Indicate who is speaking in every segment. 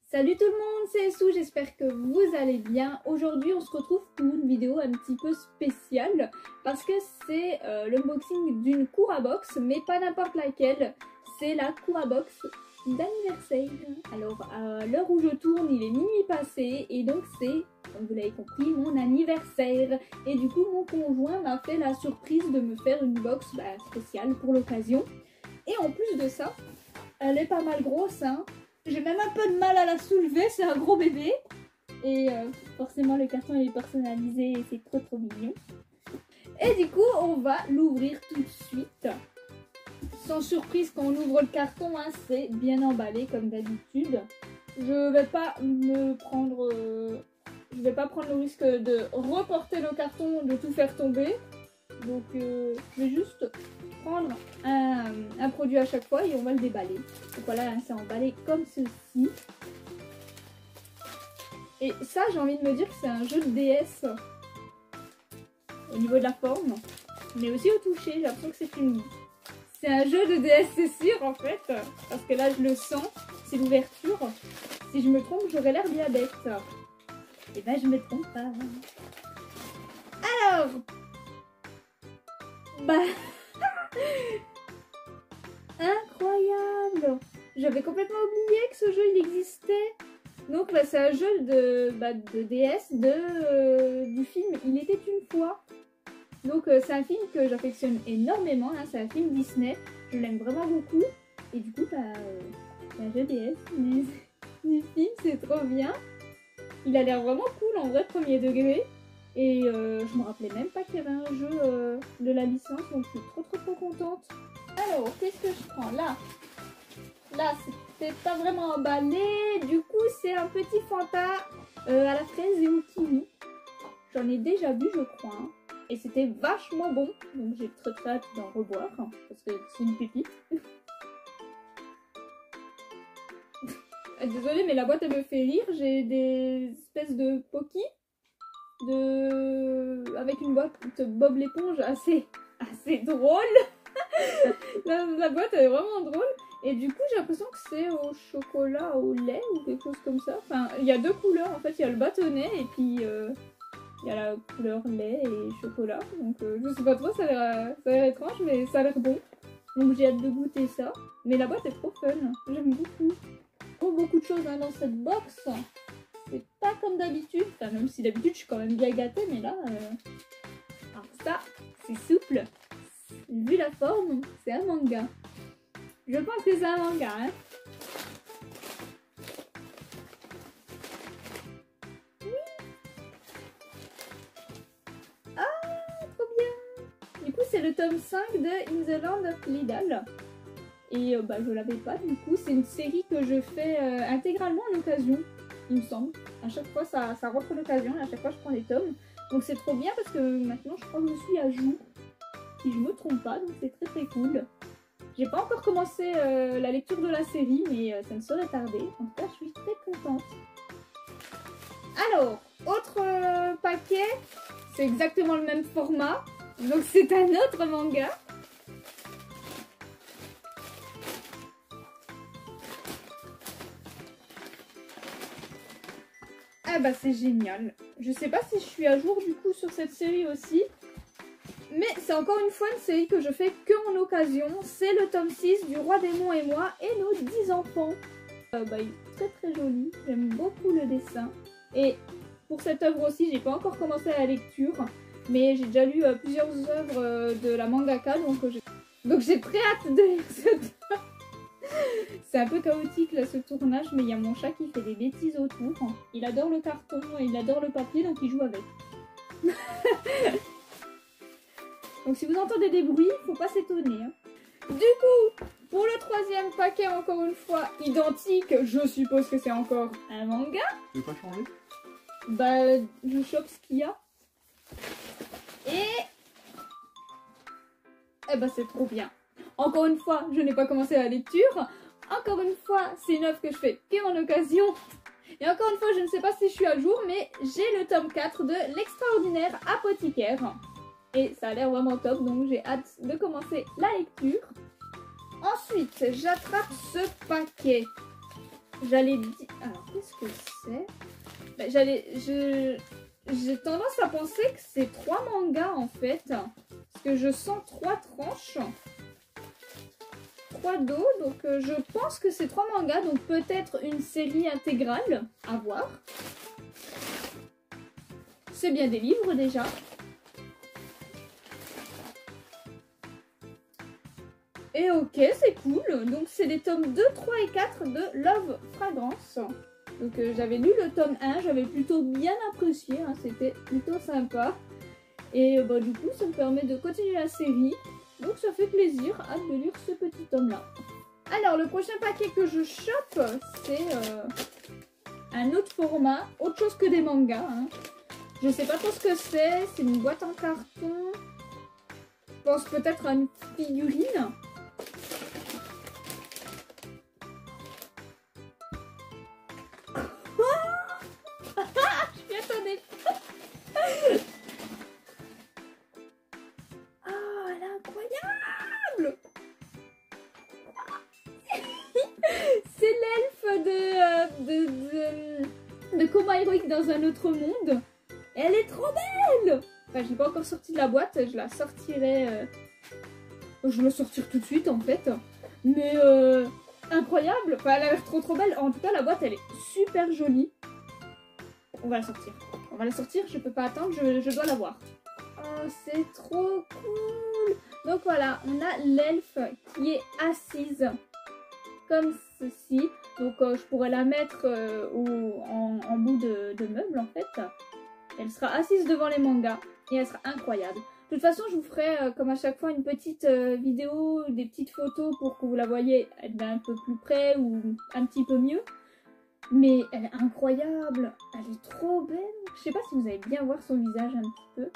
Speaker 1: Salut tout le monde, c'est Sou, j'espère que vous allez bien. Aujourd'hui on se retrouve pour une vidéo un petit peu spéciale parce que c'est l'unboxing d'une Curabox, mais pas n'importe laquelle, c'est la Curabox d'anniversaire. Alors à l'heure où je tourne il est minuit passé et donc c'est, comme vous l'avez compris, mon anniversaire. Et du coup mon conjoint m'a fait la surprise de me faire une box spéciale pour l'occasion. Et en plus de ça, elle est pas mal grosse hein. J'ai même un peu de mal à la soulever, c'est un gros bébé. Et forcément le carton il est personnalisé et c'est trop mignon. Et du coup on va l'ouvrir tout de suite. Sans surprise quand on ouvre le carton, hein, c'est bien emballé comme d'habitude. Je vais pas prendre le risque de reporter le carton, de tout faire tomber. Donc je vais juste prendre un produit à chaque fois et on va le déballer. Donc voilà, c'est emballé comme ceci. Et ça, j'ai envie de me dire que c'est un jeu de DS au niveau de la forme, mais aussi au toucher. J'ai l'impression que c'est un jeu de DS, c'est sûr en fait, parce que là je le sens, c'est l'ouverture. Si je me trompe, j'aurais l'air bien bête. Et ben je me trompe pas. Alors, incroyable! J'avais complètement oublié que ce jeu il existait. Donc c'est un jeu de DS du film Il était une fois. Donc c'est un film que j'affectionne énormément, hein. C'est un film Disney, je l'aime vraiment beaucoup. Et du coup c'est un jeu DS du film, c'est trop bien. Il a l'air vraiment cool en vrai, premier degré. Et je me rappelais même pas qu'il y avait un jeu de la licence, donc je suis trop contente. Alors, qu'est-ce que je prends là? Là, c'est pas vraiment emballé. Du coup, c'est un petit Fanta à la fraise et au kiwi. J'en ai déjà bu, je crois. Hein. Et c'était vachement bon. Donc j'ai très hâte d'en reboire. Hein, parce que c'est une pépite. Désolée, mais la boîte, elle me fait rire. J'ai des espèces de Pocky. Avec une boîte Bob l'éponge assez drôle. la boîte elle est vraiment drôle et du coup j'ai l'impression que c'est au chocolat au lait ou quelque chose comme ça. Enfin il y a deux couleurs en fait, il y a le bâtonnet et puis il y a la couleur lait et chocolat, donc je sais pas trop, ça a l'air étrange mais ça a l'air bon, donc j'ai hâte de goûter ça. Mais la boîte est trop fun, j'aime beaucoup. Beaucoup de choses hein, dans cette box. C'est pas comme d'habitude, enfin, même si d'habitude je suis quand même bien gâtée, mais là, alors ça, c'est souple. Vu la forme, c'est un manga. Je pense que c'est un manga, hein. Oui. Ah, trop bien. Du coup, c'est le tome 5 de In the Land of Lidl. Et je l'avais pas, du coup, c'est une série que je fais intégralement en occasion. Il me semble. À chaque fois, ça rentre l'occasion. À chaque fois, je prends les tomes. Donc, c'est trop bien parce que maintenant, je crois que je suis à jour. Si je me trompe pas. Donc, c'est très cool. J'ai pas encore commencé la lecture de la série, mais ça ne saurait tarder. En tout cas, je suis très contente. Alors, autre paquet. C'est exactement le même format. Donc, c'est un autre manga. Ah bah c'est génial. Je sais pas si je suis à jour du coup sur cette série aussi. Mais c'est encore une fois une série que je fais que en occasion. C'est le tome 6 du Roi Démon et moi et nos 10 enfants. Il est très joli. J'aime beaucoup le dessin. Et pour cette œuvre aussi, j'ai pas encore commencé la lecture. Mais j'ai déjà lu plusieurs œuvres de la mangaka. Donc j'ai très hâte de lire ce tome. C'est un peu chaotique là ce tournage, mais il y a mon chat qui fait des bêtises autour. Il adore le carton et il adore le papier, donc il joue avec. Donc si vous entendez des bruits, faut pas s'étonner. Hein. Du coup, pour le troisième paquet, encore une fois, identique, je suppose que c'est encore un manga.
Speaker 2: Tu veux pas changer?
Speaker 1: Je chope ce qu'il y a. Et... c'est trop bien. Encore une fois, je n'ai pas commencé la lecture. Encore une fois, c'est une œuvre que je fais qu'en occasion. Et encore une fois, je ne sais pas si je suis à jour, mais j'ai le tome 4 de l'extraordinaire apothicaire. Et ça a l'air vraiment top, donc j'ai hâte de commencer la lecture. Ensuite, j'attrape ce paquet. J'allais dire... Alors, qu'est-ce qu'est-ce que c'est? Bah, j'ai tendance à penser que c'est 3 mangas en fait. Parce que je sens 3 tranches. 3 dos. Donc je pense que c'est 3 mangas. Donc peut-être une série intégrale. À voir. C'est bien des livres déjà. Et ok, c'est cool. Donc c'est les tomes 2, 3 et 4 de Love Fragrance. Donc j'avais lu le tome 1, j'avais plutôt bien apprécié, hein, c'était plutôt sympa. Et bah, du coup ça me permet de continuer la série. Donc ça fait plaisir, hâte de lire ce petit tome là. Alors le prochain paquet que je chope, c'est un autre format, autre chose que des mangas. Hein. Je sais pas trop ce que c'est une boîte en carton. Je pense peut-être à une figurine. Oh, elle est incroyable! C'est l'elfe de Coma Heroic dans un autre monde. Et elle est trop belle! Enfin, je l'ai pas encore sortie de la boîte, je la sortirai... Je vais la sortir tout de suite en fait. Mais incroyable! Enfin, elle a l'air trop belle. En tout cas, la boîte, elle est super jolie. On va la sortir. On va la sortir, je peux pas attendre, je dois la voir. Oh, c'est trop cool! Donc voilà, on a l'elfe qui est assise comme ceci. Donc je pourrais la mettre en bout de meuble en fait. Elle sera assise devant les mangas et elle sera incroyable. De toute façon, je vous ferai comme à chaque fois une petite vidéo, des petites photos pour que vous la voyez un peu plus près ou un petit peu mieux. Mais elle est incroyable, elle est trop belle. Je sais pas si vous allez bien voir son visage un petit peu.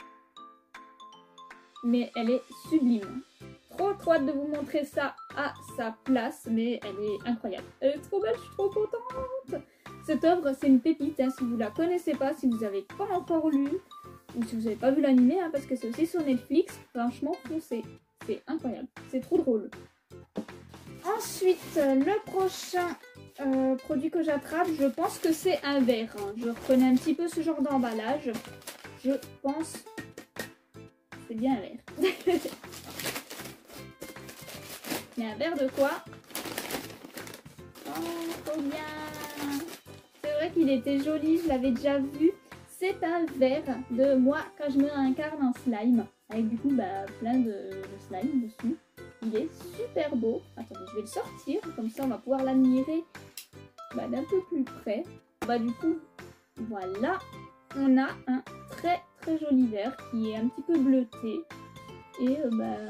Speaker 1: Mais elle est sublime. Trop hâte de vous montrer ça à sa place, mais elle est incroyable. Elle est trop belle, je suis trop contente. Cette œuvre, c'est une pépite, hein, si vous la connaissez pas, si vous n'avez pas encore lu, ou si vous n'avez pas vu l'animé, hein, parce que c'est aussi sur Netflix, franchement, foncez. C'est incroyable, c'est trop drôle. Ensuite, le prochain produit que j'attrape, je pense que c'est un verre. Hein. Je reconnais un petit peu ce genre d'emballage. Je pense c'est bien un verre. Mais un verre de quoi? Oh, trop bien! C'est vrai qu'il était joli, je l'avais déjà vu. C'est un verre de moi quand je me réincarne en slime. Avec du coup plein de slime dessus. Il est super beau. Attendez, je vais le sortir. Comme ça, on va pouvoir l'admirer d'un peu plus près. Du coup, voilà. On a un très joli verre qui est un petit peu bleuté. Et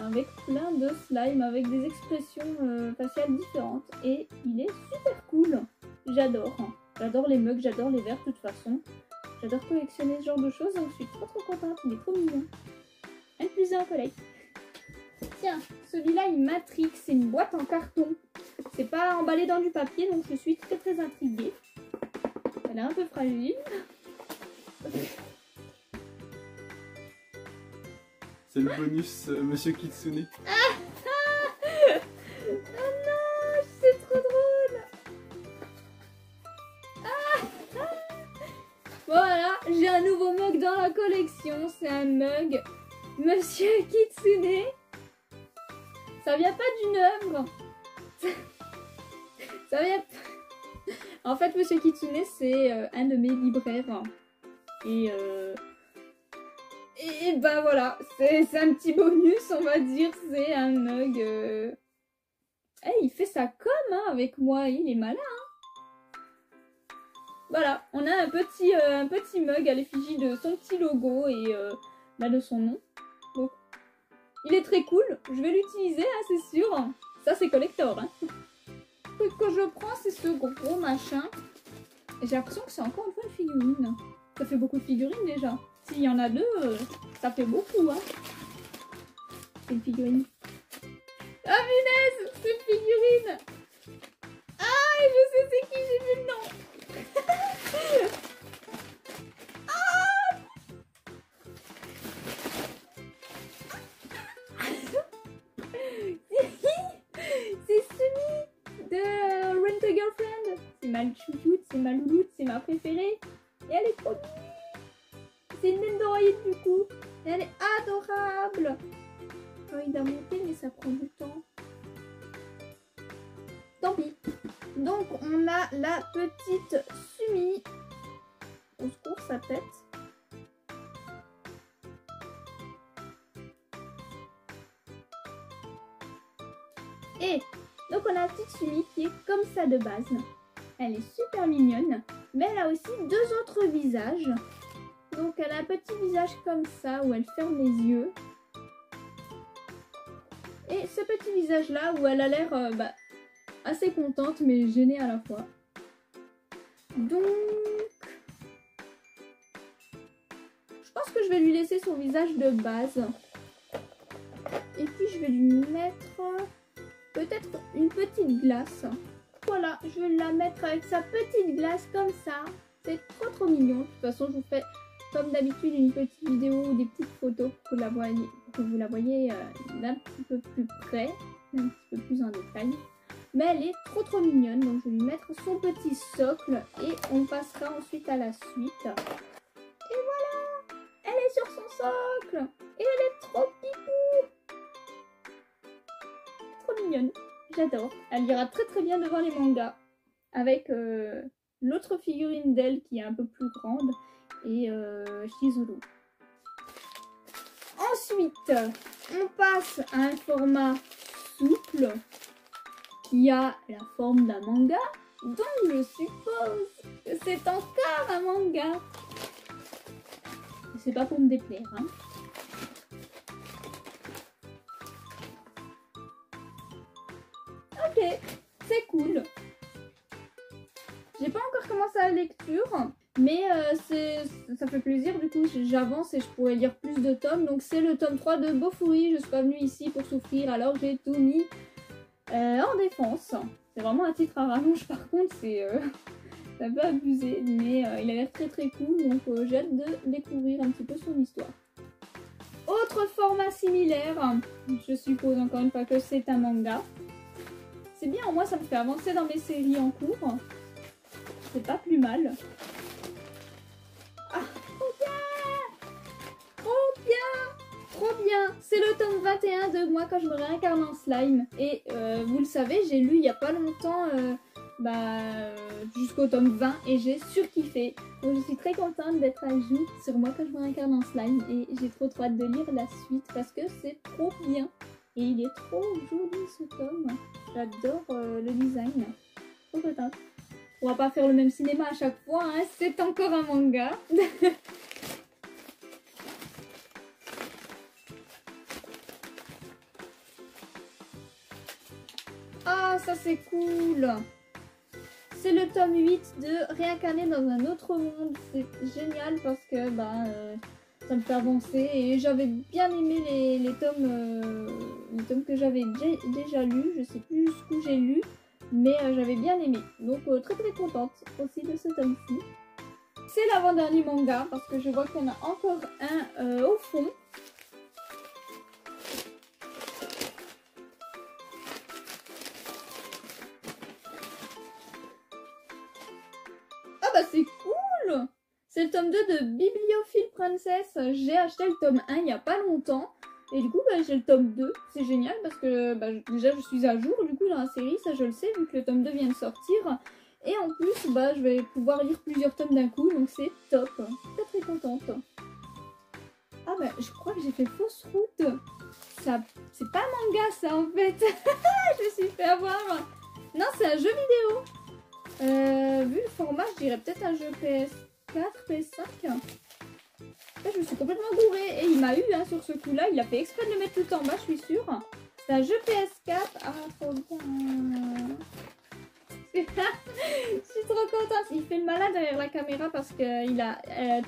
Speaker 1: avec plein de slime, avec des expressions faciales différentes. Et il est super cool. J'adore. J'adore les mugs, j'adore les verres de toute façon. J'adore collectionner ce genre de choses. Donc je suis trop contente. Il est trop mignon. Un plus un collègue. Tiens, celui-là il m'intrigue, c'est une boîte en carton. C'est pas emballé dans du papier, donc je suis très intriguée. Elle est un peu fragile.
Speaker 2: C'est le bonus Monsieur Kitsune.
Speaker 1: Oh non, c'est trop drôle. Voilà, j'ai un nouveau mug dans la collection. C'est un mug Monsieur Kitsune. Ça vient pas d'une œuvre. Ça vient... En fait, Monsieur Kitsune, c'est un de mes libraires. Et voilà, c'est un petit bonus, on va dire. C'est un mug... Hey, il fait ça comme avec moi, il est malin. Hein. Voilà, on a un petit mug à l'effigie de son petit logo et de son nom. Donc, il est très cool, je vais l'utiliser, hein, c'est sûr. Ça, c'est collector. Hein. Le truc que je prends, c'est ce gros machin. Et j'ai l'impression que c'est encore une fois une figurine. Ça fait beaucoup de figurines déjà. S'il y en a deux, ça fait beaucoup. Hein. C'est une figurine. Ah, punaise, c'est une figurine. Ah, je sais c'est qui, j'ai vu le nom. C'est celui de Rent a Girlfriend. C'est mal chouchou. louloute, c'est ma préférée. Et elle est trop mignonne. C'est une Nendoroid du coup. Et elle est adorable. J'ai envie d'en monter, mais ça prend du temps. Tant pis. Donc on a la petite Sumi. Au secours, sa tête. Et donc on a la petite Sumi qui est comme ça de base. Elle est super mignonne. Mais elle a aussi deux autres visages. Donc elle a un petit visage comme ça où elle ferme les yeux. Et ce petit visage là où elle a l'air assez contente mais gênée à la fois. Donc je pense que je vais lui laisser son visage de base. Et puis je vais lui mettre peut-être une petite glace. Voilà, je vais la mettre avec sa petite glace comme ça. C'est trop mignon. De toute façon, je vous fais comme d'habitude une petite vidéo ou des petites photos pour que vous la voyez d'un petit peu plus près, un petit peu plus en détail. Mais elle est trop mignonne. Donc je vais lui mettre son petit socle et on passera ensuite à la suite. Et voilà, elle est sur son socle et elle est trop pipou. Trop mignonne. J'adore. Elle ira très bien devant les mangas. Avec l'autre figurine d'elle qui est un peu plus grande. Et Shizuru. Ensuite, on passe à un format souple. Qui a la forme d'un manga. Donc je suppose que c'est encore un manga. C'est pas pour me déplaire, hein. Ok, c'est cool. J'ai pas encore commencé la lecture, mais ça fait plaisir, du coup j'avance et je pourrais lire plus de tomes. Donc c'est le tome 3 de Bofuri, je suis pas venue ici pour souffrir, alors j'ai tout mis en défense. C'est vraiment un titre à rallonge par contre, c'est un peu abusé, mais il a l'air très cool, donc j'ai hâte de découvrir un petit peu son histoire. Autre format similaire, je suppose encore une fois que c'est un manga. C'est bien, au moins ça me fait avancer dans mes séries en cours. C'est pas plus mal. Ah, trop bien! Trop bien! Trop bien! C'est le tome 21 de Moi quand je me réincarne en slime. Et vous le savez, j'ai lu il y a pas longtemps jusqu'au tome 20 et j'ai surkiffé. Donc je suis très contente d'être à jour sur Moi quand je me réincarne en slime. Et j'ai trop hâte de lire la suite parce que c'est trop bien. Et il est trop joli ce tome. J'adore le design. Trop contente. On va pas faire le même cinéma à chaque fois, hein. C'est encore un manga. Ah, ça c'est cool. C'est le tome 8 de Réincarner dans un autre monde. C'est génial parce que ça me fait avancer et j'avais bien aimé les tomes que j'avais déjà lus. Je sais plus jusqu'où j'ai lu, mais j'avais bien aimé. Donc très contente aussi de ce tome-ci. C'est l'avant-dernier manga parce que je vois qu'il y en a encore un au fond. Ah bah c'est cool! C'est le tome 2 de Bibliophile Princess. J'ai acheté le tome 1 il n'y a pas longtemps. Et du coup, j'ai le tome 2. C'est génial parce que déjà, je suis à jour du coup dans la série. Ça, je le sais, vu que le tome 2 vient de sortir. Et en plus, je vais pouvoir lire plusieurs tomes d'un coup. Donc, c'est top. Très contente. Ah je crois que j'ai fait fausse route. Ça, c'est pas un manga, ça, en fait. Je me suis fait avoir. Non, c'est un jeu vidéo. Vu le format, je dirais peut-être un jeu PS4, PS5. Là, je me suis complètement gourée et il m'a eu sur ce coup-là. Il a fait exprès de le mettre tout en bas, je suis sûre. C'est un jeu PS4. Ah, trop bien. Je suis trop contente. Il fait le malin derrière la caméra parce qu'il a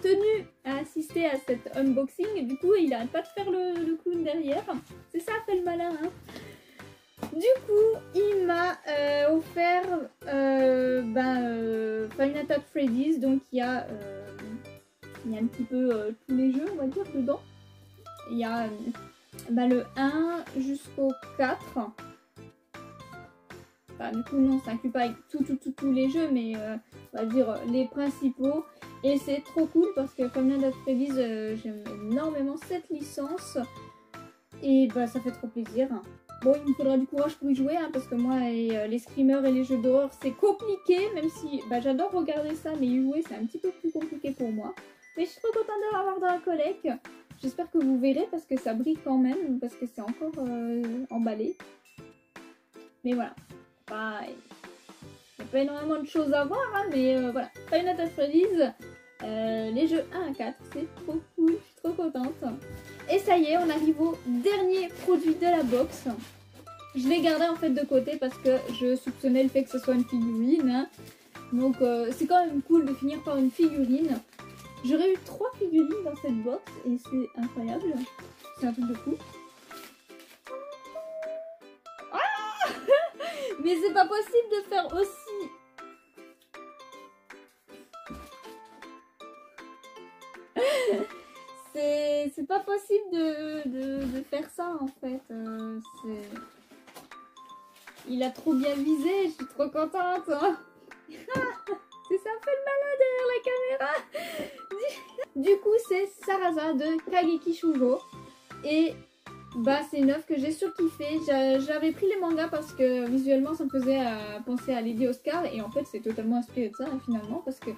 Speaker 1: tenu à assister à cet unboxing. Et du coup, il n'arrête pas de faire le clown derrière. C'est ça, fait le malin. Hein. Du coup, il m'a offert Five Nights at Freddy's. Donc, il y a un petit peu tous les jeux, on va dire, dedans. Il y a le 1 jusqu'au 4. Enfin, du coup, non, ça inclut pas avec tous les jeux, mais on va dire les principaux. Et c'est trop cool parce que Five Nights at Freddy's, j'aime énormément cette licence. Et bah, ça fait trop plaisir. Bon, il me faudra du courage pour y jouer, hein, parce que moi, les screamers et les jeux d'horreur, c'est compliqué, même si bah, j'adore regarder ça, mais y jouer, c'est un petit peu plus compliqué pour moi. Mais je suis trop contente de l'avoir dans la collecte. J'espère que vous verrez, parce que ça brille quand même, parce que c'est encore emballé. Mais voilà, il n'y a pas énormément de choses à voir, hein, mais voilà. Five Nights at Freddy's, les jeux 1 à 4, c'est trop cool, je suis trop contente. Et ça y est, on arrive au dernier produit de la box. Je l'ai gardé en fait de côté parce que je soupçonnais le fait que ce soit une figurine. Hein. Donc c'est quand même cool de finir par une figurine. J'aurais eu 3 figurines dans cette box et c'est incroyable. C'est un truc de fou. Ah mais c'est pas possible de faire aussi... C'est pas possible de faire ça en fait. Il a trop bien visé, je suis trop contente. Hein. C'est ça fait le malin derrière la caméra. Du coup c'est Sarasa de Kageki Shoujo. Et bah c'est une œuvre que j'ai surkiffé. J'avais pris les mangas parce que visuellement ça me faisait penser à Lady Oscar. Et en fait c'est totalement inspiré de ça hein, finalement. Parce que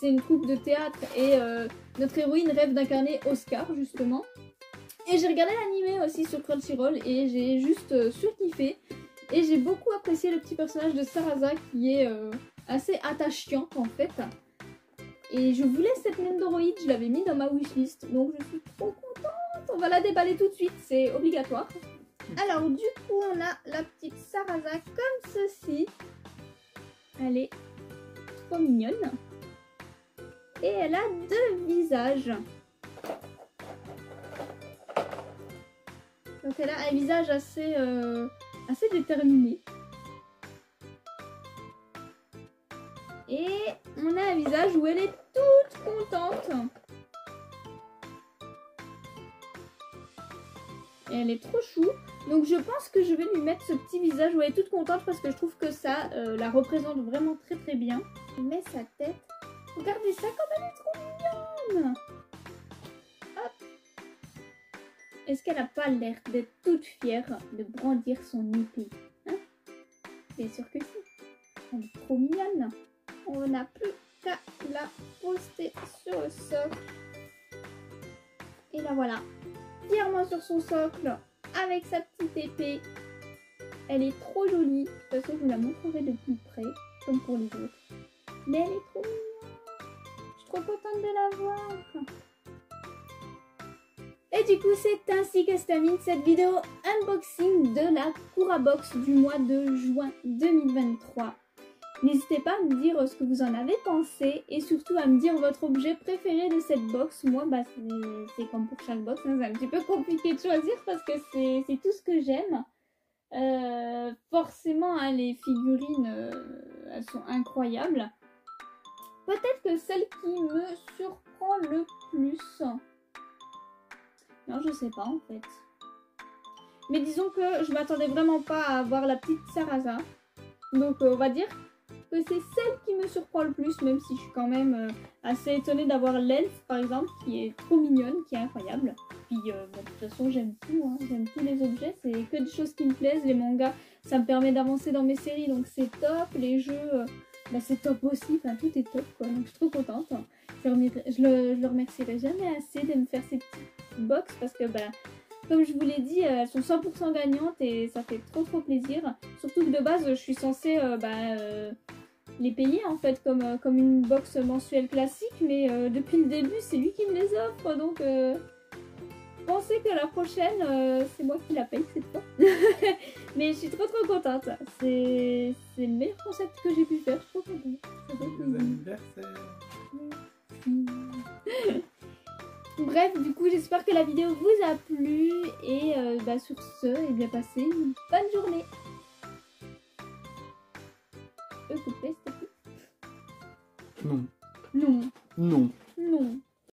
Speaker 1: c'est une troupe de théâtre et notre héroïne rêve d'incarner Oscar justement. Et j'ai regardé l'anime aussi sur Crunchyroll et j'ai juste surkiffé. Et j'ai beaucoup apprécié le petit personnage de Sarasa qui est assez attachant en fait. Et je voulais cette Nendoroid, je l'avais mis dans ma wishlist. Donc je suis trop contente. On va la déballer tout de suite, c'est obligatoire. Alors du coup on a la petite Sarasa comme ceci. Elle est trop mignonne. Et elle a 2 visages. Donc elle a un visage assez déterminé. Et on a un visage où elle est toute contente. Et elle est trop chou. Donc je pense que je vais lui mettre ce petit visage où elle est toute contente parce que je trouve que ça la représente vraiment très très bien. Je mets sa tête. Regardez ça comme elle est trop mignonne. Hop. Est-ce qu'elle n'a pas l'air d'être toute fière de brandir son épée hein? Bien sûr que si. Elle est trop mignonne. On n'a plus qu'à la poster sur le socle. Et la voilà. Fièrement sur son socle. Avec sa petite épée. Elle est trop jolie. De toute façon, je vous la montrerai de plus près. Comme pour les autres. Mais elle est trop mignonne. Je suis trop contente de la voir. Et du coup, c'est ainsi que se termine cette vidéo unboxing de la Curabox du mois de juin 2023. N'hésitez pas à me dire ce que vous en avez pensé et surtout à me dire votre objet préféré de cette box. Moi, bah, c'est comme pour chaque box, hein, c'est un petit peu compliqué de choisir parce que c'est tout ce que j'aime. Forcément, hein, les figurines, elles sont incroyables. Peut-être que celle qui me surprend le plus... Non, je sais pas en fait. Mais disons que je m'attendais vraiment pas à voir la petite Sarasa. Donc on va dire que c'est celle qui me surprend le plus, même si je suis quand même assez étonnée d'avoir l'elfe par exemple, qui est trop mignonne, qui est incroyable. Puis bon, de toute façon j'aime tout, hein. J'aime tous les objets, c'est que des choses qui me plaisent. Les mangas, ça me permet d'avancer dans mes séries, donc c'est top. Les jeux, bah, c'est top aussi, enfin tout est top quoi, donc je suis trop contente. Je le remercierai jamais assez de me faire ces petites box parce que bah, comme je vous l'ai dit, elles sont 100% gagnantes et ça fait trop plaisir. Surtout que de base je suis censée les payer en fait comme une box mensuelle classique, mais depuis le début c'est lui qui me les offre, donc pensez que la prochaine c'est moi qui la paye cette fois. Mais je suis trop contente, c'est le meilleur concept que j'ai pu faire, je suis trop contente.
Speaker 2: Joyeux anniversaire.
Speaker 1: Bref, du coup, j'espère que la vidéo vous a plu et bah, sur ce, eh bien, passez une bonne journée. Je peux couper, s'il te plaît?
Speaker 2: Non.
Speaker 1: Non.
Speaker 2: Non.